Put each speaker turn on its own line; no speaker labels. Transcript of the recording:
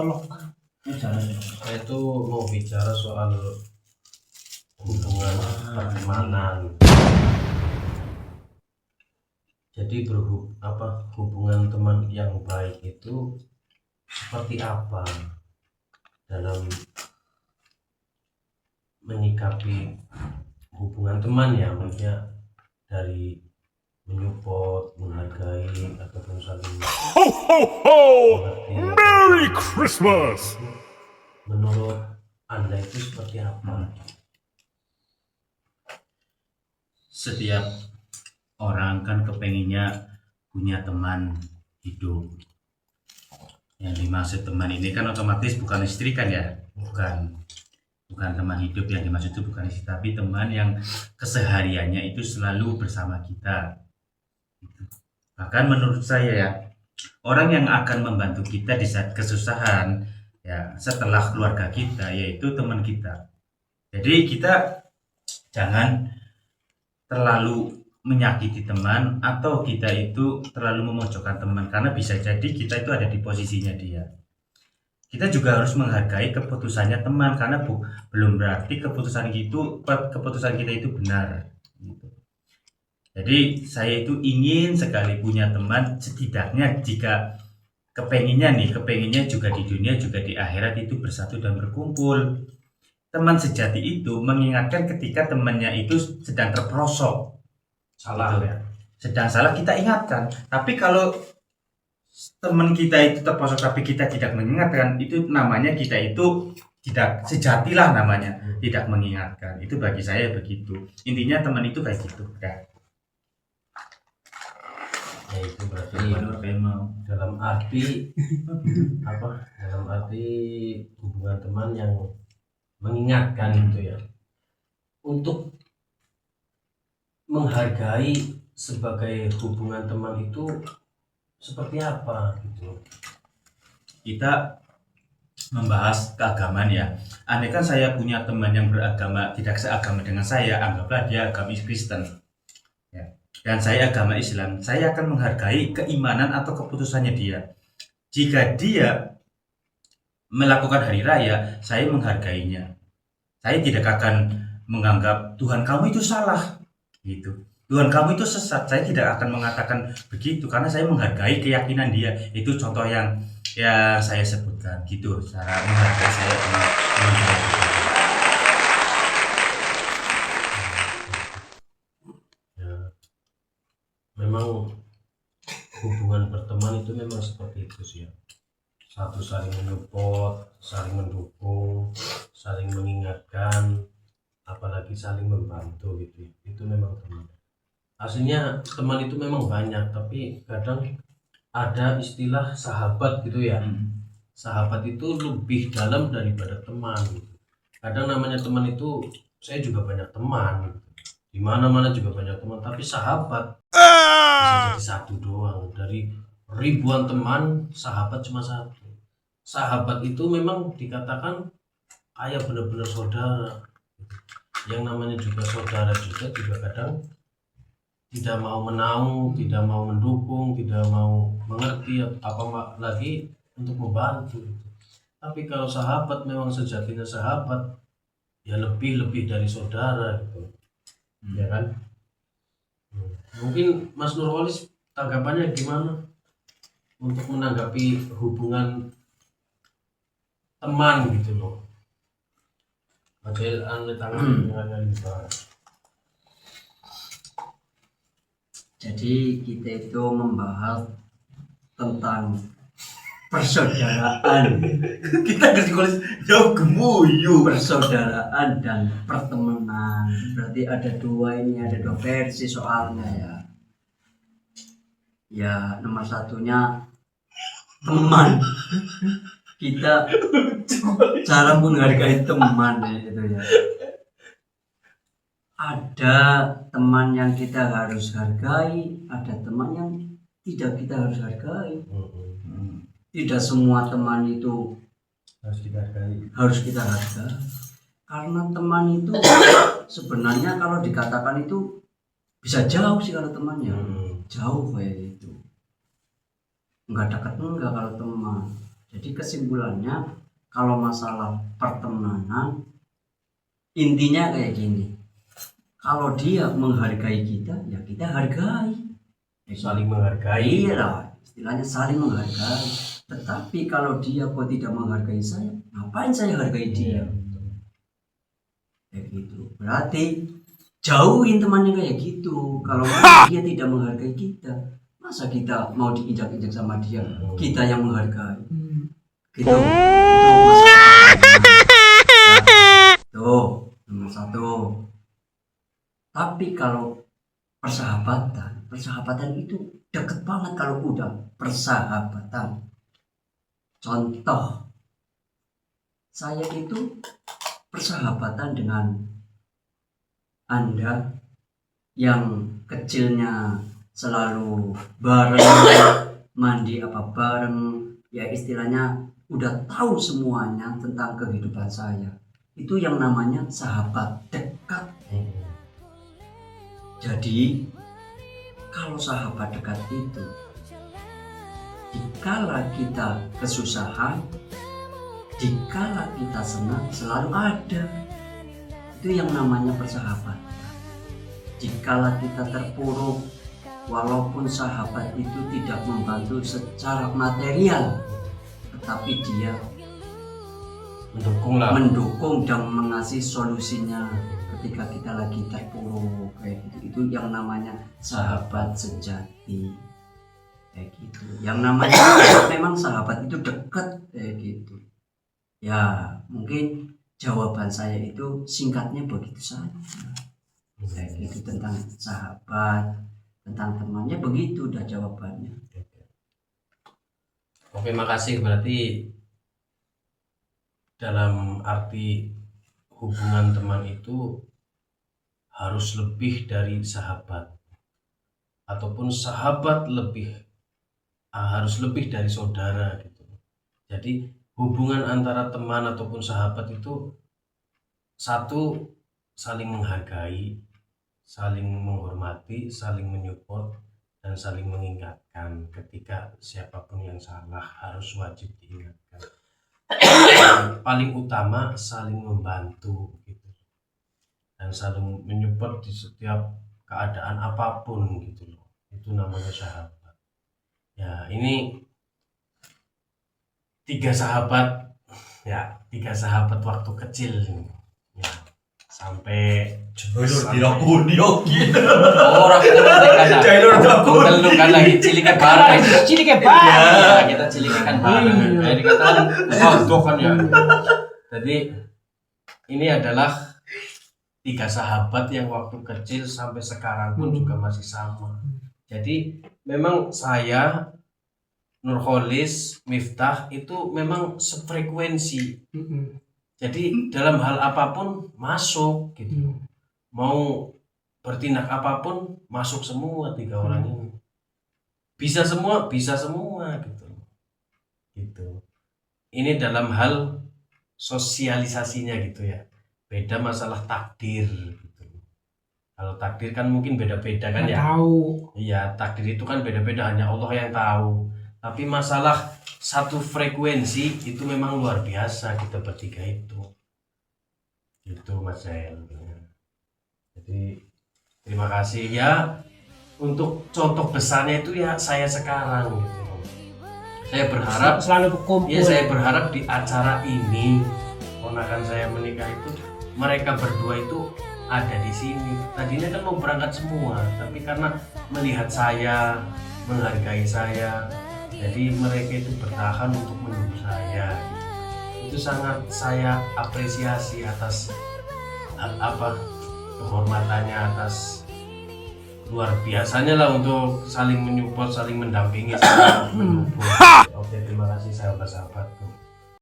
colok.
Saya itu mau bicara soal hubungan pertemanan. Jadi hubungan teman yang baik itu seperti apa dalam menyikapi hubungan teman ya, maksudnya dari menyupport, menghargai ataupun saling
Ho ho ho!
mengerti.
Merry Christmas!
Menurut Anda itu seperti apa?
Setiap orang kan kepenginnya punya teman hidup. Yang dimaksud teman ini kan otomatis bukan istri kan ya, bukan teman hidup. Yang dimaksud itu bukan istri, tapi teman yang kesehariannya itu selalu bersama kita. Bahkan menurut saya ya, orang yang akan membantu kita di saat kesusahan ya setelah keluarga kita yaitu teman kita. Jadi kita jangan terlalu menyakiti teman atau kita itu terlalu memojokkan teman, karena bisa jadi kita itu ada di posisinya dia. Kita juga harus menghargai keputusannya teman, karena belum berarti keputusan kita itu benar gitu. Jadi saya itu ingin sekali punya teman, setidaknya jika kepenginnya juga di dunia juga di akhirat itu bersatu dan berkumpul. Teman sejati itu mengingatkan ketika temannya itu sedang terperosok,
Salah
gitu.
ya.
Sedang salah kita ingatkan. Tapi kalau teman kita itu terperosok tapi kita tidak mengingatkan, itu namanya kita itu tidak sejatilah namanya, tidak mengingatkan. Itu bagi saya begitu. Intinya teman itu kayak gitu ya.
Ya itu berarti
Dalam
arti dalam arti hubungan teman yang mengingatkan itu ya, untuk menghargai sebagai hubungan teman itu seperti apa gitu.
Kita membahas keagamaan ya. Andai kan saya punya teman yang beragama tidak seagama dengan saya, anggaplah dia agama Kristen ya, dan saya agama Islam, saya akan menghargai keimanan atau keputusannya dia. Jika dia melakukan hari raya, saya menghargainya. Saya tidak akan menganggap Tuhan kamu itu salah gitu, Tuhan kamu itu sesat. Saya tidak akan mengatakan begitu, karena saya menghargai keyakinan dia. Itu contoh yang ya saya sebutkan gitu, cara menghargai saya teman.
Ya, memang hubungan berteman itu memang seperti itu sih ya. Satu saling menyupport, saling mendukung, saling mengingatkan, apalagi saling membantu gitu. Itu memang teman. Aslinya teman itu memang banyak, tapi kadang ada istilah sahabat gitu ya. Sahabat itu lebih dalam daripada teman gitu. Kadang namanya teman itu, saya juga banyak teman gitu. Di mana-mana juga banyak teman, tapi sahabat bisa jadi satu doang. Dari ribuan teman, sahabat cuma satu. Sahabat itu memang dikatakan kayak benar-benar saudara. Yang namanya juga saudara juga kadang tidak mau menaung, tidak mau mendukung, tidak mau mengerti, apalagi untuk membantu. Tapi kalau sahabat memang sejatinya sahabat, ya lebih dari saudara gitu. Ya kan? Mungkin Mas Nurholis tanggapannya gimana untuk menanggapi hubungan teman gitu loh? Model dengan dibahas.
Jadi kita itu membahas tentang persaudaraan.
Kita kasih jauh gemuyu.
Persaudaraan dan pertemanan. Berarti ada dua versi soalnya ya. Ya, nomor satunya teman. Kita cara menghargai teman ya, itu ya. Ada teman yang kita harus hargai, ada teman yang tidak kita harus hargai. Tidak semua teman itu harus kita hargai. Karena teman itu sebenarnya kalau dikatakan itu bisa jauh sih kalau temannya. Jauh kayak itu. Enggak dekat enggak kalau teman. Jadi kesimpulannya, kalau masalah pertemanan, intinya kayak gini. Kalau dia menghargai kita, ya kita hargai.
Saling menghargai.
Iya lah, istilahnya saling menghargai. Tetapi kalau dia kok tidak menghargai saya, ngapain saya hargai dia? Kayak gitu. Berarti jauhin temannya kayak gitu. Kalau dia tidak menghargai kita, masa kita mau diinjak-injak sama dia? Kita yang menghargai. Gitu. Itu nomor satu. Tapi kalau persahabatan itu deket banget kalau udah persahabatan. Contoh, saya itu persahabatan dengan Anda yang kecilnya selalu bareng, mandi apa bareng, ya istilahnya udah tahu semuanya tentang kehidupan saya. Itu yang namanya sahabat dekat. Jadi kalau sahabat dekat itu, dikala kita kesusahan, dikala kita senang, selalu ada. Itu yang namanya persahabatan. Dikala kita terpuruk, walaupun sahabat itu tidak membantu secara material, tetapi dia mendukung dan mengasih solusinya ketika kita lagi terpuruk kayak gitu. Itu yang namanya sahabat sejati kayak gitu. Yang namanya memang sahabat itu dekat kayak gitu. Ya mungkin jawaban saya itu singkatnya begitu saja kayak gitu, tentang sahabat, tentang temannya, begitu udah jawabannya.
Oke, makasih. Berarti dalam arti hubungan teman itu harus lebih dari sahabat, ataupun sahabat harus lebih dari saudara gitu. Jadi hubungan antara teman ataupun sahabat itu satu, saling menghargai, saling menghormati, saling menyupport, dan saling mengingatkan. Ketika siapapun yang salah harus wajib diingatkan. Paling utama saling membantu gitu, dan saling menyupport di setiap keadaan apapun gitu loh. Itu namanya sahabat. Ya, ini tiga sahabat waktu kecil ya, sampai
Jalur
kan lagi cilikan bareng. Ya, kita cilikan bareng. Kayak dikatakan tuh kan ya. Jadi ini adalah tiga sahabat yang waktu kecil sampai sekarang pun juga masih sama. Jadi memang saya, Nurholis, Miftah itu memang sefrekuensi. Jadi dalam hal apapun masuk gitu. Mau bertindak apapun masuk semua tiga orang ini. Bisa semua gitu. Gitu. Ini dalam hal sosialisasinya gitu ya. Beda masalah takdir gitu. Kalau takdir kan mungkin beda-beda kan ya.
Tahu.
Iya, takdir itu kan beda-beda, hanya Allah yang tahu. Tapi masalah satu frekuensi itu memang luar biasa kita bertiga itu. Itu Mas Zael. Jadi terima kasih ya. Untuk contoh besarnya itu ya saya sekarang gitu. Saya berharap
selalu berkumpul.
Ya, saya berharap di acara ini ponakan saya menikah itu mereka berdua itu ada di sini. Tadinya kan mau berangkat semua, tapi karena melihat saya, menghargai saya, jadi mereka itu bertahan untuk menunggu saya. Itu sangat saya apresiasi atas kehormatannya, atas luar biasanya lah untuk saling menyupport, saling mendampingi, saling mendukung. Oke, terima kasih sahabat-sahabatku.